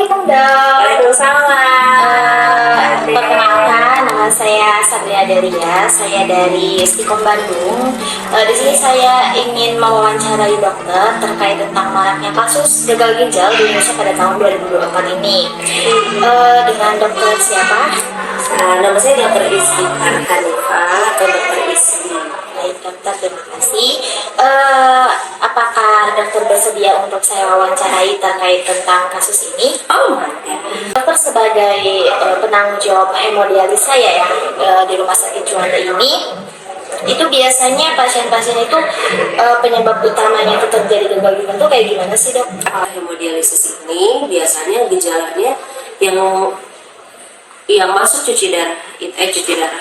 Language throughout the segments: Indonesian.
Assalamualaikum dok. Waalaikumsalam. Perkenalkan, nama saya Satria Delia. Saya dari Stikom Bandung. Di sini saya ingin mewawancarai dokter terkait tentang maraknya kasus gagal ginjal di Indonesia pada tahun 2024 ini. Dengan dokter siapa? Nama saya Dr. Isli Hanifah atau Dr. Isli. Baik dokter, terima kasih. Apakah dokter bersedia untuk saya wawancarai terkait tentang kasus ini? Oh, mantap. Dokter sebagai penanggung jawab hemodialis saya ya di Rumah Sakit Juanda ini, itu biasanya pasien-pasien itu penyebab utamanya itu terjadi gagal ginjal itu kayak gimana sih dok? Hemodialisis ini biasanya gejalanya yang masuk cuci darah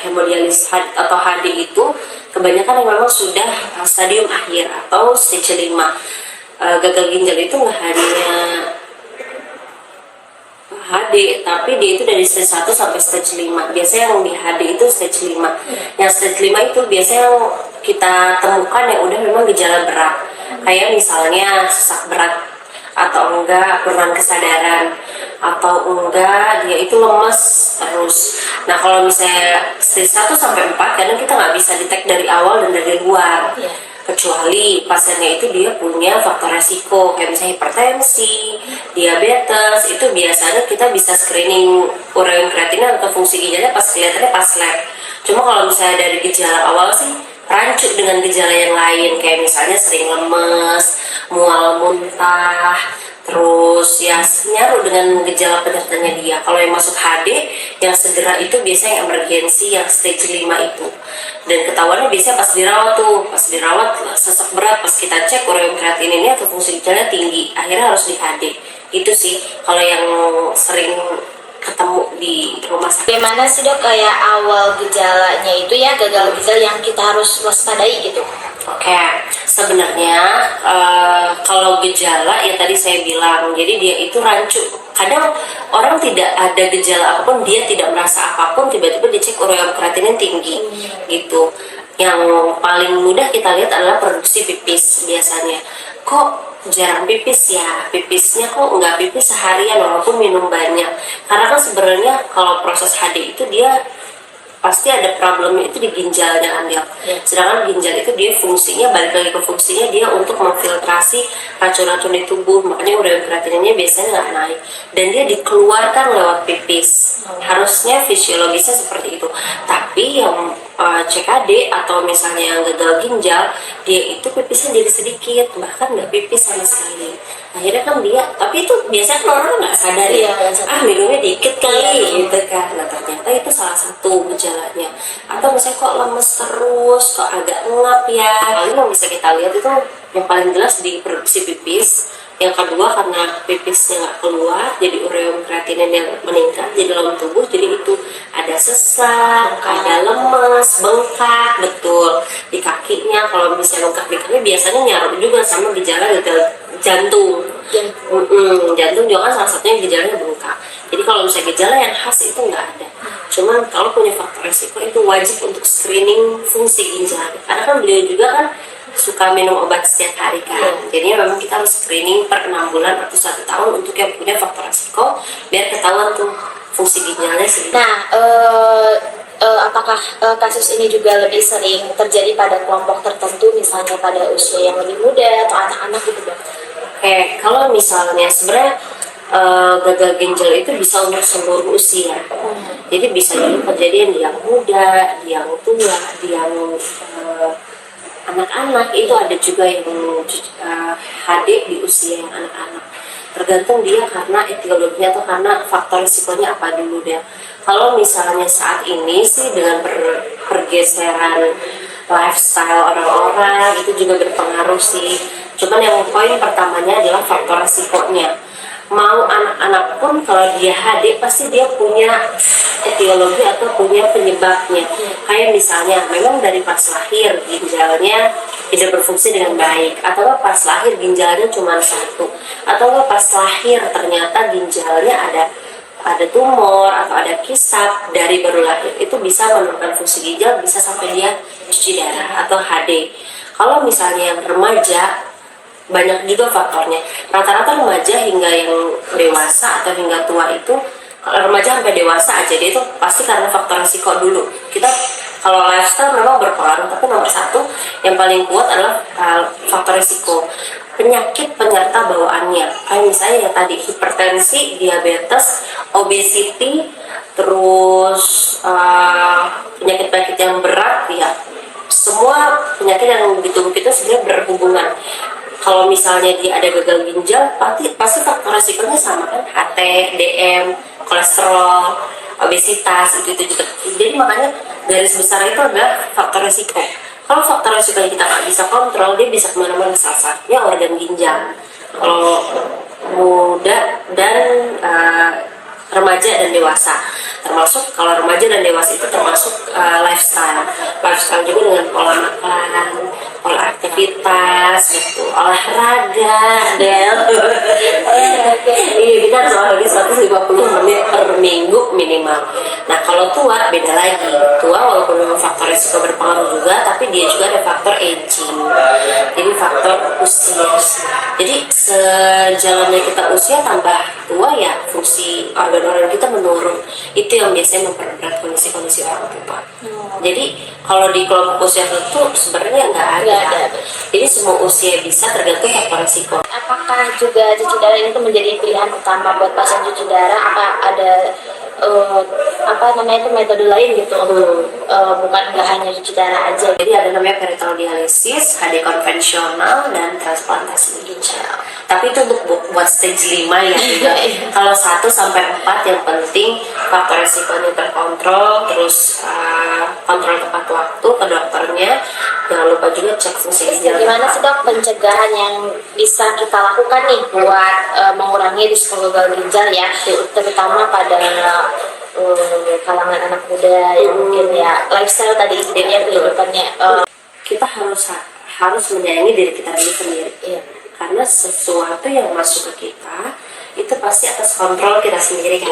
hemodialis atau HD itu kebanyakan yang memang sudah stadium akhir atau stage 5. Gagal ginjal itu nggak hanya HD, tapi dia itu dari stage 1 sampai stage 5. Biasanya yang di HD itu stage 5. Yang stage 5 itu biasanya yang kita temukan yang udah memang gejala berat. Kayak misalnya sesak berat, atau enggak penurunan kesadaran, atau enggak dia itu lemes terus. Nah kalau misalnya stage 1 sampai 4 kadang kita nggak bisa detect dari awal dan dari luar. Kecuali pasiennya itu dia punya faktor resiko kayak misalnya hipertensi, diabetes, itu biasanya kita bisa screening ureum kreatinina atau fungsi ginjalnya pas kelihatannya pas lab. Cuma kalau misalnya dari gejala awal sih rancu dengan gejala yang lain kayak misalnya sering lemes, mual muntah, terus ya nyaru dengan gejala penyertanya dia. Kalau yang masuk HD yang segera itu biasanya emergensi yang stage 5 itu, dan ketahuannya biasanya pas dirawat sesak berat, pas kita cek ureum kreatininnya atau fungsi ginjalnya tinggi, akhirnya harus di HD. Itu sih kalau yang sering ketemu di rumah sakit. Bagaimana sih dok kayak awal gejalanya itu ya gagal ginjal yang kita harus waspadai gitu? Oke, sebenarnya kalau gejala ya tadi saya bilang, jadi dia itu rancu. Kadang orang tidak ada gejala apapun, dia tidak merasa apapun, tiba-tiba dicek ureum kreatinin tinggi gitu. Yang paling mudah kita lihat adalah produksi pipis biasanya. Kok jarang pipis ya? Pipisnya kok nggak pipis seharian walaupun minum banyak. Karena kan sebenarnya kalau proses HD itu dia pasti ada problemnya itu di ginjalnya kan dia. Sedangkan ginjal itu dia fungsinya, balik lagi ke fungsinya, dia untuk memfiltrasi racun-racun di tubuh, makanya ureum kreatininnya biasanya nggak naik dan dia dikeluarkan lewat pipis. Harusnya fisiologisnya seperti itu, tapi yang CKD atau misalnya yang gagal ginjal, dia itu pipisnya jadi sedikit, bahkan nggak pipis sama sekali. Akhirnya kan dia, tapi itu biasanya kan orang nggak sadar ya, minumnya dikit kali gitu kan. Nah ternyata itu salah satu gejalanya. Atau misalnya kok lemes terus, kok agak ngap ya. Paling yang bisa kita lihat itu yang paling jelas di produksi pipis. Yang kedua karena pipisnya nggak keluar, jadi ureum kreatinin yang meningkat di dalam tubuh, jadi itu ada sesak, ada lemes, bengkak, betul di kakinya. Kalau misalnya bengkak di kaki biasanya nyaruh juga sama gejala jantung. Jantung juga kan salah satunya gejalanya bengkak. Jadi kalau misalnya gejala yang khas itu nggak ada. Cuman kalau punya faktor resiko itu wajib untuk screening fungsi ginjal. Karena kan beliau juga kan suka minum obat setiap hari kan. Jadinya memang kita harus screening per 6 bulan atau 1 tahun untuk yang punya faktor resiko biar ketahuan tuh fungsi ginjalnya sendiri. Nah, apakah kasus ini juga lebih sering terjadi pada kelompok tertentu, misalnya pada usia yang lebih muda atau anak-anak gitu dok? Oke, kalau misalnya sebenarnya gagal ginjal itu bisa untuk seluruh usia. Jadi bisa juga kejadian di yang muda, di yang tua, di yang anak-anak, itu ada juga yang HD di usia yang anak-anak. Tergantung dia karena etiologinya atau karena faktor risikonya apa dulu dia. Kalau misalnya saat ini sih dengan pergeseran lifestyle orang-orang itu juga berpengaruh sih. Cuman yang poin pertamanya adalah faktor risikonya. Mau anak-anak pun kalau dia HD pasti dia punya etiologi atau punya penyebabnya. Kayak misalnya memang dari pas lahir ginjalnya tidak berfungsi dengan baik, atau pas lahir ginjalnya cuma satu, atau pas lahir ternyata ginjalnya ada tumor atau ada kisap dari baru lahir, itu bisa menurunkan fungsi ginjal, bisa sampai dia cuci darah atau HD. Kalau misalnya yang remaja banyak juga faktornya. Rata-rata remaja hingga yang dewasa atau hingga tua itu, remaja sampai dewasa aja dia itu pasti karena faktor risiko dulu. Kita kalau lifestyle memang berpengaruh, tapi nomor satu yang paling kuat adalah faktor risiko. Penyakit penyerta bawaannya, kayak misalnya ya tadi hipertensi, diabetes, obesity, terus penyakit-penyakit yang berat ya, semua penyakit yang di tubuh kita sebenarnya berhubungan. Kalau misalnya dia ada gagal ginjal, pasti faktor resikonya sama kan, HT, DM, kolesterol, obesitas, itu juga. Jadi makanya garis besar itu adalah faktor resiko. Kalau faktor resiko yang kita nggak bisa kontrol, dia bisa kemana-mana, salah satunya organ ginjal. Kalau muda dan remaja dan dewasa, termasuk kalau remaja dan dewasa itu termasuk lifestyle juga dengan pola makan, pola aktivitas gitu, olahraga, iya kita harus olahraga 150 menit per minggu minimal. Nah kalau tua beda lagi, tua walaupun memang faktor risiko berpengaruh juga, tapi dia juga ada faktor aging, jadi faktor usia. Jadi sejalannya kita usia tambah tua ya, fungsi organ-organ kita menurun. Itu yang biasanya memperberat kondisi-kondisi orang tua. Jadi kalau di kelompok usia tertentu sebenarnya nggak ada. Jadi semua usia bisa, tergantung faktor risiko. Apakah juga cuci darah ini tuh menjadi pilihan utama buat pasien cuci darah? Apa ada metode lain gitu, bukan nggak hanya cuci darah aja? Jadi ada namanya peritoneal dialisis, HD konvensional, dan transplantasi ginjal. Tapi itu untuk buat stage 5 ya. Kalau 1 sampai 4 yang penting faktor risikonya terkontrol, terus kontrol tepat waktu ke dokternya. Jangan lupa juga cek fungsi ginjal. Gimana sih dok pencegahan yang bisa kita lakukan nih buat mengurangi risiko gagal ginjal ya, terutama pada kalangan anak muda yang mungkin ya lifestyle tadi ya kehidupannya. Kita harus menyayangi diri kita sendiri. Iya. Karena sesuatu yang masuk ke kita itu pasti atas kontrol kita sendiri kan.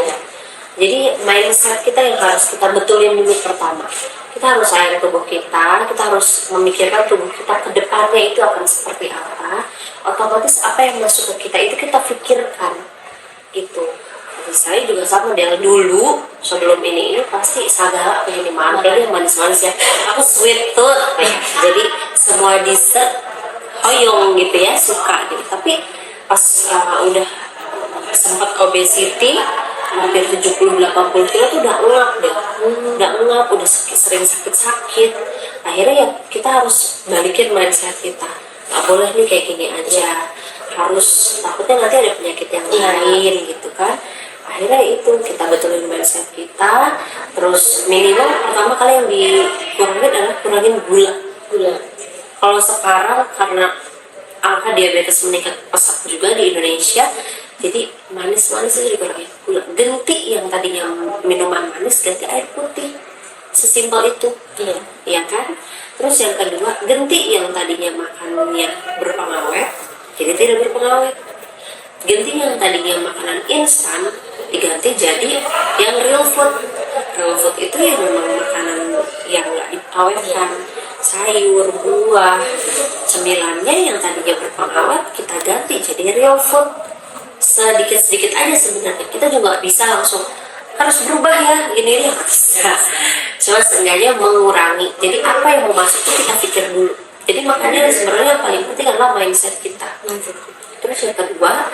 Jadi mindset kita yang harus kita betulin dulu pertama. Kita harus sayang tubuh kita harus memikirkan tubuh kita ke depannya itu akan seperti apa. Otomatis apa yang masuk ke kita itu kita pikirkan gitu. Saya juga sama dengan dulu sebelum ini pasti segala pengen dimakan, yang manis-manis ya. Aku sweet tooth, jadi semua dessert hoyong gitu ya, suka gitu. Tapi pas udah sempat obesity hampir 70-80 kilo tuh udah ngap, udah sering sakit. Akhirnya ya kita harus balikin mindset kita. Gak boleh nih kayak gini aja, harus takutnya nanti ada penyakit yang lain gitu kan. Akhirnya itu kita betulin mindset kita, terus minimal pertama kali yang dikurangin adalah kurangin gula. Kalau sekarang karena angka diabetes meningkat pesat juga di Indonesia, jadi manis-manis itu dikurangin gula. Ganti yang tadinya minuman manis, ganti air putih, sesimpel itu. Iya kan? Terus yang kedua, ganti yang tadinya makannya berpengawet jadi tidak berpengawet. Ganti yang tadinya makanan instan diganti jadi yang real food. Real food itu ya memang makanan yang nggak diawetkan, sayur, buah, cemilannya yang tadinya berpengawet kita ganti jadi real food. Sedikit-sedikit aja sebenarnya, kita juga bisa langsung harus berubah ya, ini nggak bisa. Cuma seenggaknya mengurangi. Jadi apa yang mau masuk itu kita pikir dulu. Jadi makanya sebenarnya yang paling penting adalah mindset kita. Terus yang kedua,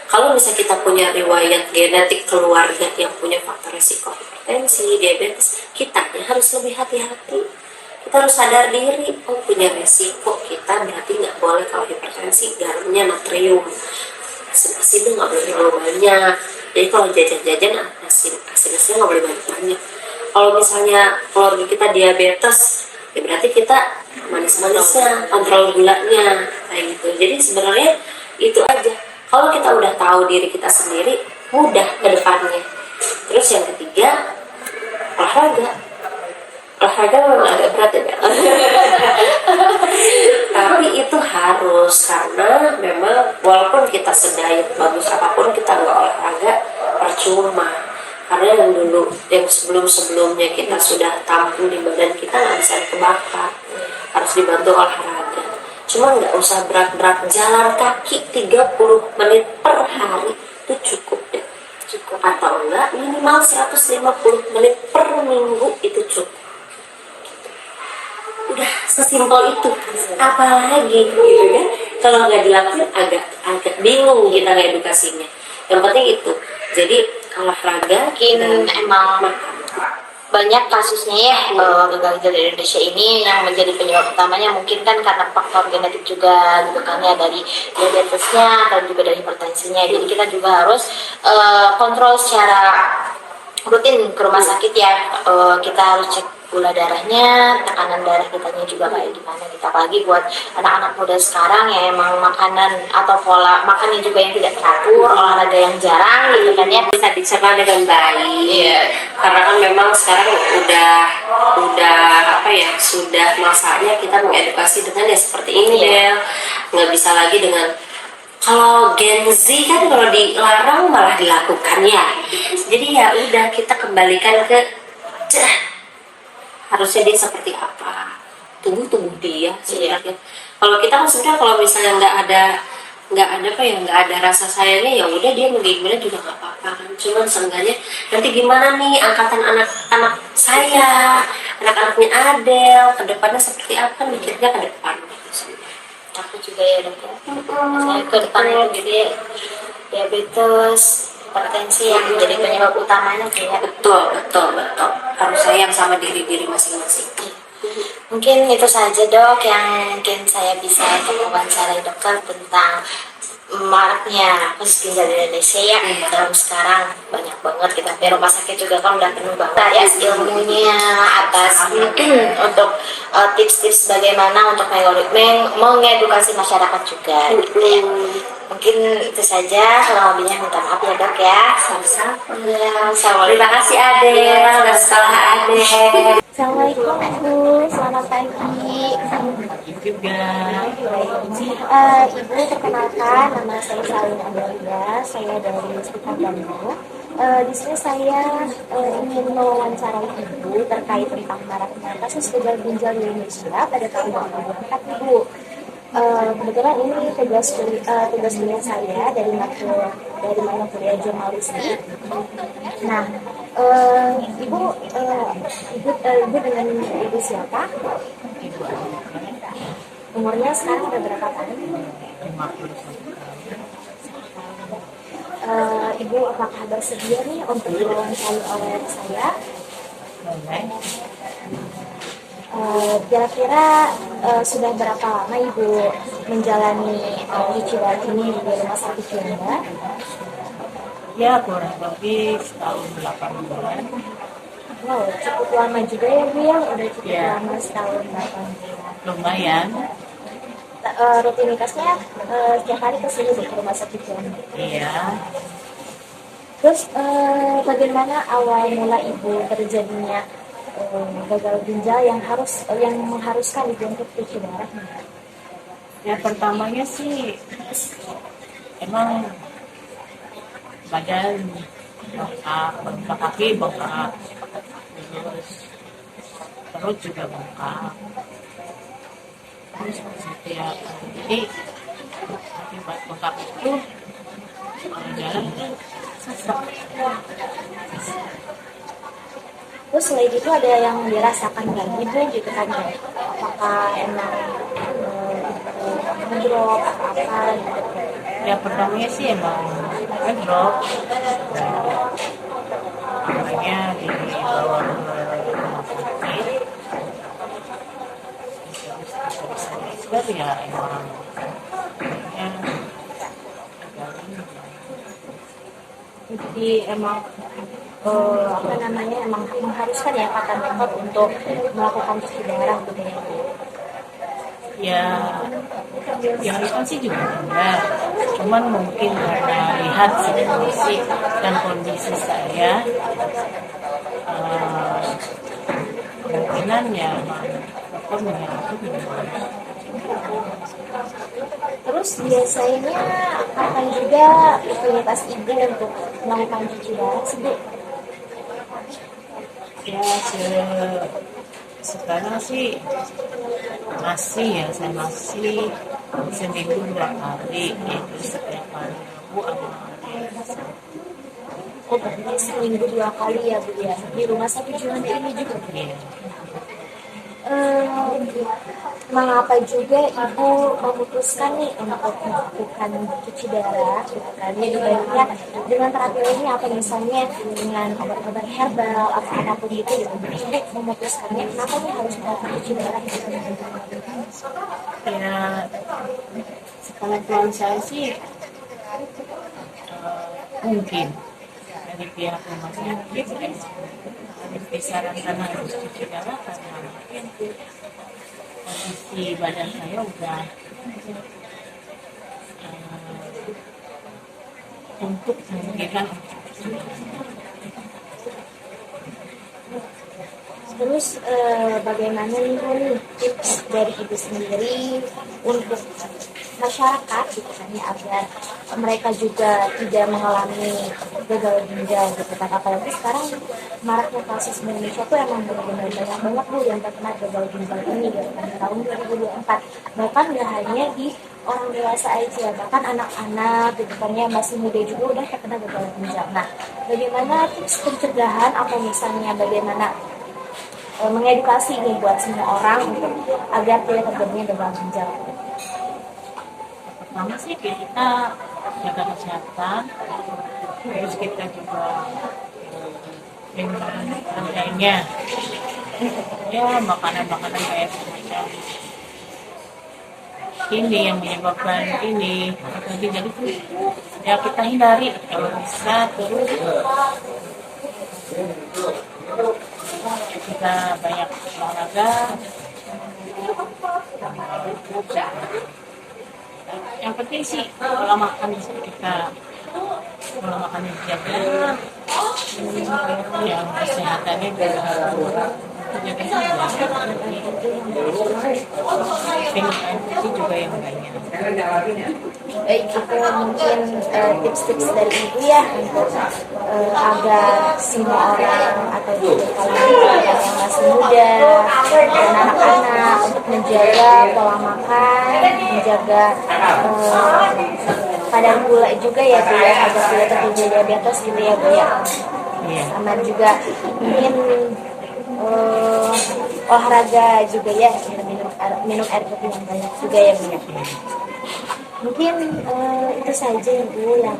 kalau misalnya kita punya riwayat genetik keluarga yang punya faktor risiko hipertensi, diabetes, kita harus lebih hati-hati. Kita harus sadar diri, punya risiko kita, berarti nggak boleh kalau hipertensi garamnya natrium, asinnya nggak boleh terlalu banyak. Jadi kalau jajan-jajan asin-asinnya nggak boleh banyak-banyak. Kalau misalnya keluarga kita diabetes, ya berarti kita manis-manisnya, kontrol gulanya, kayak gitu. Jadi sebenarnya itu aja. Kalau kita udah tahu diri kita sendiri, mudah ke depannya. Terus yang ketiga, olahraga. Olahraga memang agak berat ya, tapi itu harus, karena memang walaupun kita sedayat bagus apapun, kita nggak olahraga percuma. Karena yang dulu, yang sebelum-sebelumnya kita sudah tampil di badan kita nggak bisa kebakar, harus dibantu olahraga. Cuma nggak usah berat-berat, jalan kaki 30 menit per hari itu cukup deh. Cukup, atau enggak minimal 150 menit per minggu itu cukup. Udah sesimpel itu, apalagi gitu kan. Kalau nggak dilakukan agak bingung kita ngedukasinya. Yang penting itu, jadi olahraga Mungkin emang banyak kasusnya ya, gagal ginjal di Indonesia ini yang menjadi penyebab utamanya mungkin kan karena faktor genetik juga gitu kan ya, dari diabetesnya atau juga dari hipertensinya. Jadi kita juga harus kontrol secara rutin ke rumah sakit ya. Kita harus cek gula darahnya, tekanan darah kitanya juga kayak gimana gitu. Apalagi buat anak-anak muda sekarang ya, emang makanan atau pola makannya juga yang tidak teratur, olahraga yang jarang gitu kan ya. bisa dicerna dengan baik. Iya. Karena kan memang sekarang udah apa ya, sudah masanya kita mengedukasi dengan ya seperti ini Iya. Del. Nggak bisa lagi dengan, kalau Gen Z kan kalau dilarang malah dilakukan ya. Jadi ya udah, kita kembalikan ke harusnya dia seperti apa, tubuh dia sebenarnya. Kalau kita kan sebenarnya kalau misalnya nggak ada apa ya, nggak ada rasa sayangnya, ya udah dia mau gimana juga nggak apa-apa kan. Cuman seenggaknya nanti gimana nih angkatan anak-anak saya, anak-anaknya Adel kedepannya seperti apa, mikirnya ke depan gitu. Aku juga ya dok ya. Saya ke depan itu jadi diabetes, hipertensi yang menjadi penyebab utamanya kayak. Betul. Harus sayang sama diri masing-masing. Mungkin itu saja dok yang mungkin saya bisa wawancarai dokter tentang maraknya kasus ginjal di Indonesia ya. Dalam sekarang banyak banget kita di rumah sakit juga kan udah penuh banget ya ilmunya atas untuk tips-tips bagaimana untuk mengedukasi masyarakat juga gitu ya. Mungkin itu saja, kalau lebihnya minta maaf ya dok ya. Sama-sama. Terima kasih Adel, dan salah Adel. Assalamualaikum Bu, selamat pagi. Juga. Ibu, perkenalkan nama saya Salin Adelia, saya dari Stika Bandung. Di sini saya ingin mewawancarai Ibu terkait tentang maraknya kasus gagal ginjal di Indonesia pada tahun 2004 Ibu. Kebetulan ini tugas kuliah saya dari mata kuliah jurnalistik. Nah, ibu dengan ibu siapa? Umurnya sekarang udah berapa tahun? 50. Ibu apakah bersedia nih untuk diwawancara oleh saya? Kira-kira sudah berapa lama Ibu menjalani cuci darah ini di rumah sakit Juanda? Ya kurang lebih setahun 8 bulan. Wow, cukup lama juga ya Bu ya, udah cukup Ya. lama setahun 8 bulan. Lumayan. Rutinitasnya setiap hari ke sini ke rumah sakit Juanda. Iya. Terus bagaimana awal mula Ibu terjadinya gagal ginjal yang mengharuskan Ibu untuk cuci darah? Ya pertamanya sih emang badan bengkak, kaki bengkak, terus perut juga bengkak. Terus setiap jadi akibat bengkak itu jalan sesak. Terus selain itu ada yang dirasakan lagi Bu gitu kan ya? Apakah emang ngedrop atau apa gitu? Ya pertamanya sih emang ngedrop, makanya dibawa ke rumah sakit. Terus ya emang ya, Jadi emang emang mengharuskan ya kata dokter untuk melakukan cuci darah gitu ya Bu? ya yang itu sih juga enggak, cuman mungkin karena lihat situasi dan kondisi saya, kemungkinan ya dokter menyarankan. Terus biasanya kapan juga rutinitas Ibu untuk melakukan cuci darah sih Bu? Ya sekarang sih Masih ya, saya masih seminggu 2 kali, yaitu setiap hari Rabu sama hari Sabtu. Oh, berarti seminggu 2 kali ya Bu ya. Di rumah sakit Juanda ini juga. Iya. Eh, Mengapa juga Ibu memutuskan nih untuk melakukan cuci darah gitu kan? Jadi baiknya dengan terapi ini apa misalnya dengan obat-obat herbal atau apapun itu gitu. Ibu memutuskannya kenapa nih harus melakukan cuci darah gitu? Ya, sepengetahuan saya sih mungkin dari pihak rumah sakit disarankan harus cuci darah karena mungkin kondisi badan saya udah untuk memungkinkan Terus bagaimana nih Bu, nih tips dari Ibu sendiri untuk masyarakat gitu kan ya agar mereka juga tidak mengalami gagal ginjal gitu kan, apalagi sekarang maraknya kasus di Indonesia tuh emang benar-benar banyak banget Bu yang terkena gagal ginjal ini gitu kan di tahun 2024, bahkan nggak hanya di orang dewasa aja, bahkan anak-anak gitu kan ya masih muda juga udah terkena gagal ginjal. Nah, bagaimana tips pencegahan atau misalnya bagaimana mengedukasi nih buat semua orang untuk agar tidak terjadinya gagal ginjal? pertama sih kita jaga kesehatan, terus kita juga dengan adanya ya makanan-makanan kayak semacam ini yang menyebabkan ini lagi, jadi tuh ya kita hindari kalau bisa. Terus kita banyak olahraga, yang penting sih pola makan kita pola makannya dijaga, yang kesehatannya juga dijaga juga, minum air putih juga yang banyak. Baik, itu mungkin tips-tips dari Ibu ya untuk agar semua orang atau juga kalangan yang masih muda dan anak-anak untuk menjaga pola makan, menjaga kadar gula juga ya Bu ya, agar tidak terjadi diabetes gitu ya Bu ya. Iya. Sama juga mungkin olahraga juga ya, minum air putih yang banyak juga ya Bu ya. Mungkin itu saja Ibu yang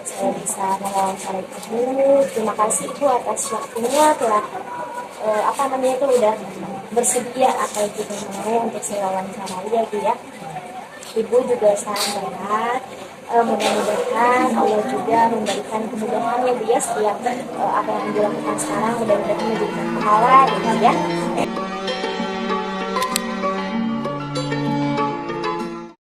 saya bisa mewawancarai Ibu. Terima kasih Ibu atas waktunya telah itu udah bersedia atau juga mau untuk saya wawancarai ya Bu ya. Ibu juga sangat berat. Mudah-mudahan Allah juga memberikan kemudahan ya Bu ya, setiap apa yang dilakukan sekarang mudah-mudahan menjadikan pahala gitu ya.